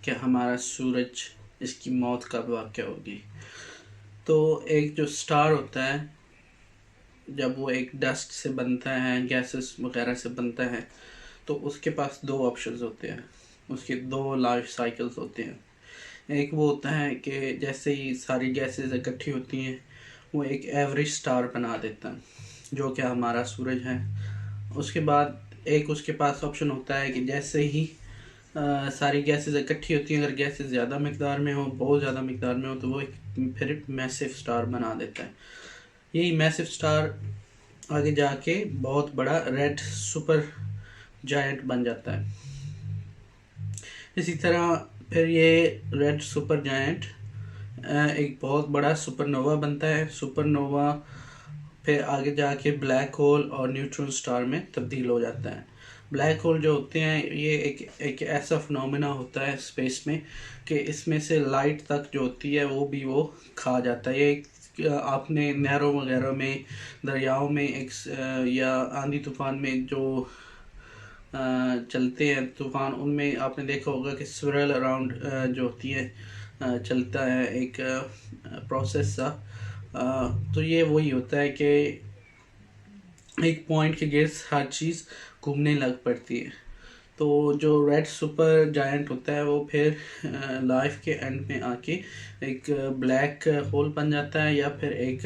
कि हमारा सूरज इसकी मौत कब वाक़ होगी। तो एक जो स्टार होता है, जब वो एक डस्ट से बनता है, गैसेस वगैरह से बनता है, तो उसके पास दो ऑप्शंस होते हैं, उसके दो लाइफ साइकिल्स होते हैं। एक वो होता है कि जैसे ही सारी गैसेस इकट्ठी होती हैं वो एक एवरेज स्टार बना देता है, जो कि हमारा सूरज है। उसके बाद एक उसके पास ऑप्शन होता है कि जैसे ही सारी गैसेस इकट्ठी होती हैं, अगर गैसेस ज़्यादा मकदार में हो, बहुत ज़्यादा मकदार में हो, तो वो फिर मैसिव स्टार बना देता है। यही मैसिव स्टार आगे जाके बहुत बड़ा रेड सुपर जायंट बन जाता है। इसी तरह फिर ये रेड सुपर जायंट एक बहुत बड़ा सुपरनोवा बनता है। सुपरनोवा फिर आगे जाके ब्लैक होल और न्यूट्रॉन स्टार में तब्दील हो जाता है। ब्लैक होल जो होते हैं ये एक ऐसा फिनोमेना होता है स्पेस में कि इसमें से लाइट तक जो होती है वो खा जाता है। ये आपने नहरों वगैरह में, दरियाओं में या आंधी तूफान में जो चलते हैं तूफान, उनमें आपने देखा होगा कि स्विरल अराउंड जो होती है चलता है एक प्रोसेस सा। तो ये वही होता है कि एक पॉइंट के गिर्द हर चीज़ घूमने लग पड़ती है। तो जो रेड सुपर जायंट होता है वो फिर लाइफ के एंड में आके एक ब्लैक होल बन जाता है या फिर एक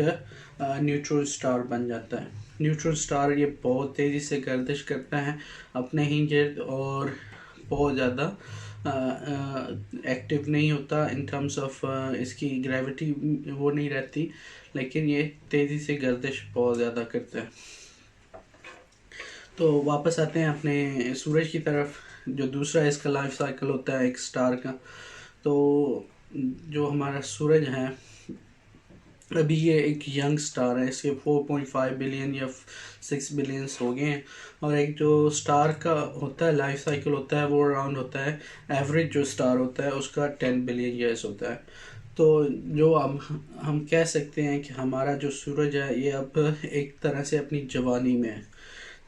न्यूट्रॉन स्टार बन जाता है। न्यूट्रॉन स्टार ये बहुत तेज़ी से गर्दिश करता है अपने ही गिर्द और बहुत ज़्यादा एक्टिव नहीं होता इन टर्म्स ऑफ इसकी ग्रेविटी वो नहीं रहती, लेकिन ये तेज़ी से गर्दिश बहुत ज़्यादा करता है। तो वापस आते हैं अपने सूरज की तरफ। जो दूसरा इसका लाइफ साइकिल होता है एक स्टार का, तो जो हमारा सूरज है अभी ये एक यंग स्टार है, इसके 4.5 बिलियन या 6 बिलियंस हो गए हैं। और एक जो स्टार का होता है लाइफ साइकिल होता है वो अराउंड होता है, एवरेज जो स्टार होता है उसका 10 बिलियन ईयर्स होता है। तो जो अब हम कह सकते हैं कि हमारा जो सूरज है ये अब एक तरह से अपनी जवानी में है।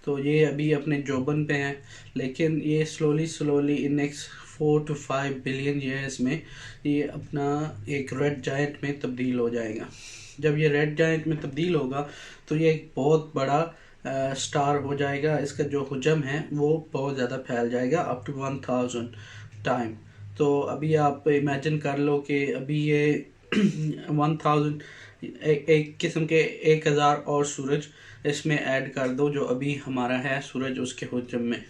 तो ये अभी अपने जोबन पे हैं, लेकिन ये slowly in next 4 to 5 billion years में ये अपना एक रेड जायंट में तब्दील हो जाएगा। जब ये रेड जायंट में तब्दील होगा तो ये एक बहुत बड़ा स्टार हो जाएगा। इसका जो हुजम है वो बहुत ज़्यादा फैल जाएगा, अप टू 1000 टाइम। तो अभी आप इमेजिन कर लो कि अभी ये 1000 एक किस्म के 1000 और सूरज इसमें ऐड कर दो जो अभी हमारा है सूरज उसके हुजम में,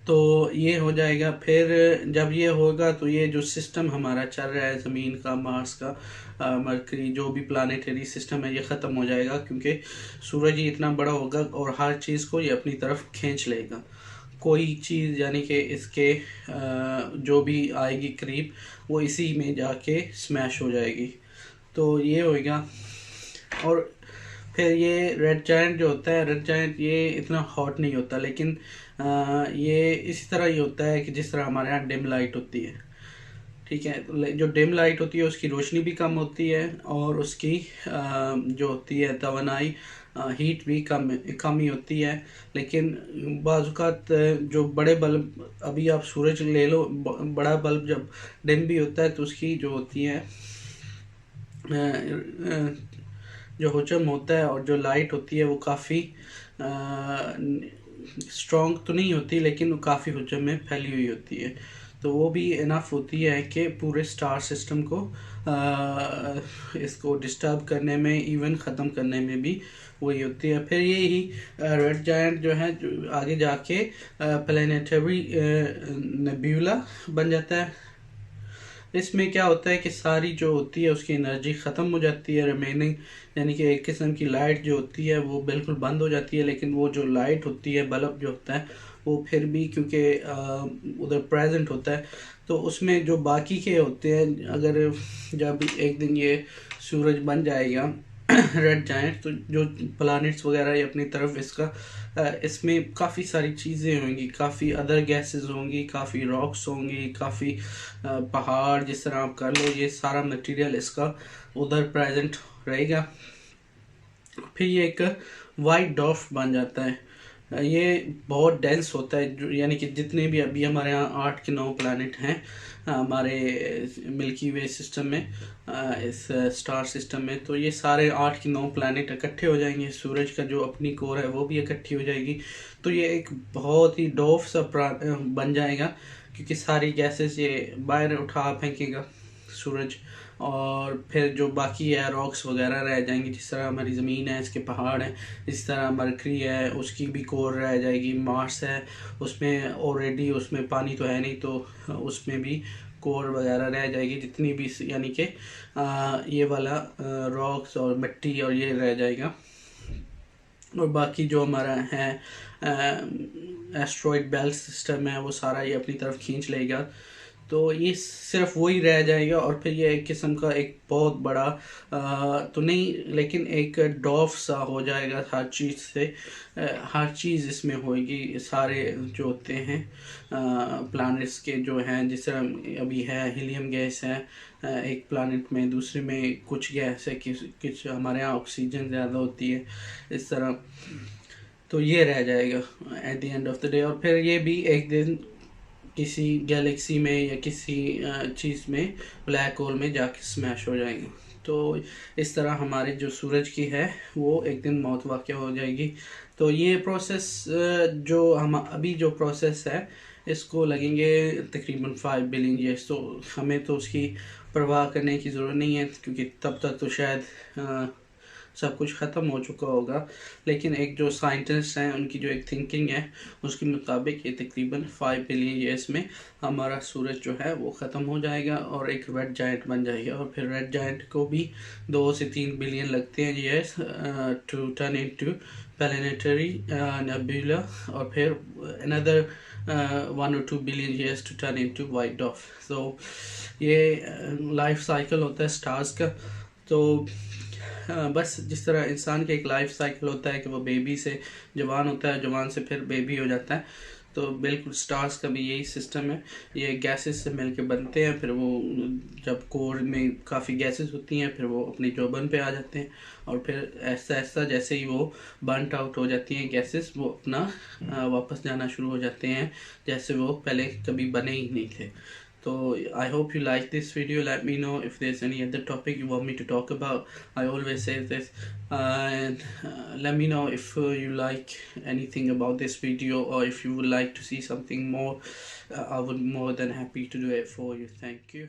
तो ये हो जाएगा। फिर जब ये होगा तो ये जो सिस्टम हमारा चल रहा है ज़मीन का, मार्स का, मरकरी, जो भी प्लानिटरी सिस्टम है ये ख़त्म हो जाएगा, क्योंकि सूरज ही इतना बड़ा होगा और हर चीज़ को ये अपनी तरफ खींच लेगा। कोई चीज़ यानी कि इसके जो भी आएगी करीब वो इसी में जाके स्मैश हो जाएगी। तो ये होगा। और फिर ये रेड जायंट जो होता है, रेड जायंट ये इतना हॉट नहीं होता, लेकिन ये इसी तरह ही होता है कि जिस तरह हमारे यहाँ डिम लाइट होती है। ठीक है, तो जो डिम लाइट होती है उसकी रोशनी भी कम होती है और उसकी जो होती है तवानाई, हीट भी कम ही होती है। लेकिन बाज़ात जो बड़े बल्ब, अभी आप सूरज ले लो, बड़ा बल्ब जब डिम भी होता है तो उसकी जो होती है जो हुजम होता है और जो लाइट होती है वो काफ़ी स्ट्रॉन्ग तो नहीं होती, लेकिन वो काफ़ी हुजम में फैली हुई होती है। तो वो भी इनफ होती है कि पूरे स्टार सिस्टम को इसको डिस्टर्ब करने में, इवन ख़त्म करने में भी वही होती है। फिर यही रेड जायंट जो है जो आगे जाके प्लैनेटरी नेब्यूला बन जाता है। इसमें क्या होता है कि सारी जो होती है उसकी एनर्जी ख़त्म हो जाती है, रिमेनिंग यानी कि एक किस्म की लाइट जो होती है वो बिल्कुल बंद हो जाती है। लेकिन वो जो लाइट होती है, बल्ब जो होता है, वो फिर भी क्योंकि उधर प्रेजेंट होता है, तो उसमें जो बाकी के होते हैं, अगर जब एक दिन ये सूरज बन जाएगा रेड जायंट, तो जो प्लैनेट्स वगैरह ये अपनी तरफ इसमें काफ़ी सारी चीज़ें होंगी, काफ़ी अदर गैसेस होंगी, काफ़ी रॉक्स होंगी, काफ़ी पहाड़, जिस तरह आप कर लो, ये सारा मटेरियल इसका उधर प्रेजेंट रहेगा। फिर ये एक वाइट डॉर्फ बन जाता है। ये बहुत डेंस होता है, जो यानी कि जितने भी अभी हमारे यहाँ 8 के 9 प्लैनेट हैं हमारे मिल्की वे सिस्टम में, इस स्टार सिस्टम में, तो ये सारे 8 के 9 प्लैनेट इकट्ठे हो जाएंगे। सूरज का जो अपनी कोर है वो भी इकट्ठी हो जाएगी, तो ये एक बहुत ही डॉफ सा बन जाएगा, क्योंकि सारी गैसेस ये बाहर उठा फेंकेगा सूरज। और फिर जो बाकी है रॉक्स वगैरह रह जाएंगी, जिस तरह हमारी ज़मीन है इसके पहाड़ हैं, इस तरह मरकरी है उसकी भी कोर रह जाएगी, मार्स है उसमें ऑलरेडी उसमें पानी तो है नहीं, तो उसमें भी कोर वगैरह रह जाएगी जितनी भी, यानी कि ये वाला रॉक्स और मिट्टी और ये रह जाएगा। और बाकी जो हमारा है एस्ट्रॉयड बेल्ट सिस्टम है वो सारा ये अपनी तरफ खींच लेगा, तो ये सिर्फ वही रह जाएगा। और फिर ये एक किस्म का एक बहुत बड़ा तो नहीं, लेकिन एक डॉफ सा हो जाएगा हर चीज़ से। हर चीज़ इसमें होगी, सारे जो होते हैं प्लैनेट्स के जो हैं, जिस तरह अभी है हीलियम गैस है एक प्लैनेट में, दूसरे में कुछ गैस है, कुछ हमारे यहाँ ऑक्सीजन ज़्यादा होती है, इस तरह। तो ये रह जाएगा at the end of the day. और फिर ये भी एक दिन किसी गैलेक्सी में या किसी चीज़ में, ब्लैक होल में जाके स्मैश हो जाएंगे। तो इस तरह हमारे जो सूरज की है वो एक दिन मौत वाक़ हो जाएगी। तो ये प्रोसेस जो हम अभी जो प्रोसेस है इसको लगेंगे तकरीबन 5 बिलियन ईयर्स, तो हमें तो उसकी परवाह करने की ज़रूरत नहीं है, क्योंकि तब तक तो शायद सब कुछ ख़त्म हो चुका होगा। लेकिन एक जो साइंटिस्ट हैं उनकी जो एक थिंकिंग है उसके मुताबिक ये तकरीबन 5 बिलियन ईयर्स में हमारा सूरज जो है वो ख़त्म हो जाएगा और एक रेड जायंट बन जाएगा। और फिर रेड जायंट को भी 2 से 3 बिलियन लगते हैं years to turn into planetary nebula, और फिर another 1 or 2 billion years to turn into white dwarf. तो ये लाइफ साइकिल होता है स्टार्स का। तो बस जिस तरह इंसान का एक लाइफ साइकिल होता है कि वो बेबी से जवान होता है, जवान से फिर बेबी हो जाता है, तो बिल्कुल स्टार्स का भी यही सिस्टम है। ये गैसेस से मिलके बनते हैं, फिर वो जब कोर में काफ़ी गैसेस होती हैं फिर वो अपनी जौबन पे आ जाते हैं, और फिर ऐसा ऐसा जैसे ही वो बर्नट आउट हो जाती हैं गैसेस, वो अपना वापस जाना शुरू हो जाते हैं जैसे वो पहले कभी बने ही नहीं थे। So I hope you like this video. Let me know if there's any other topic you want me to talk about. I always say this, and let me know if you like anything about this video, or if you would like to see something more. I would be more than happy to do it for you. Thank you.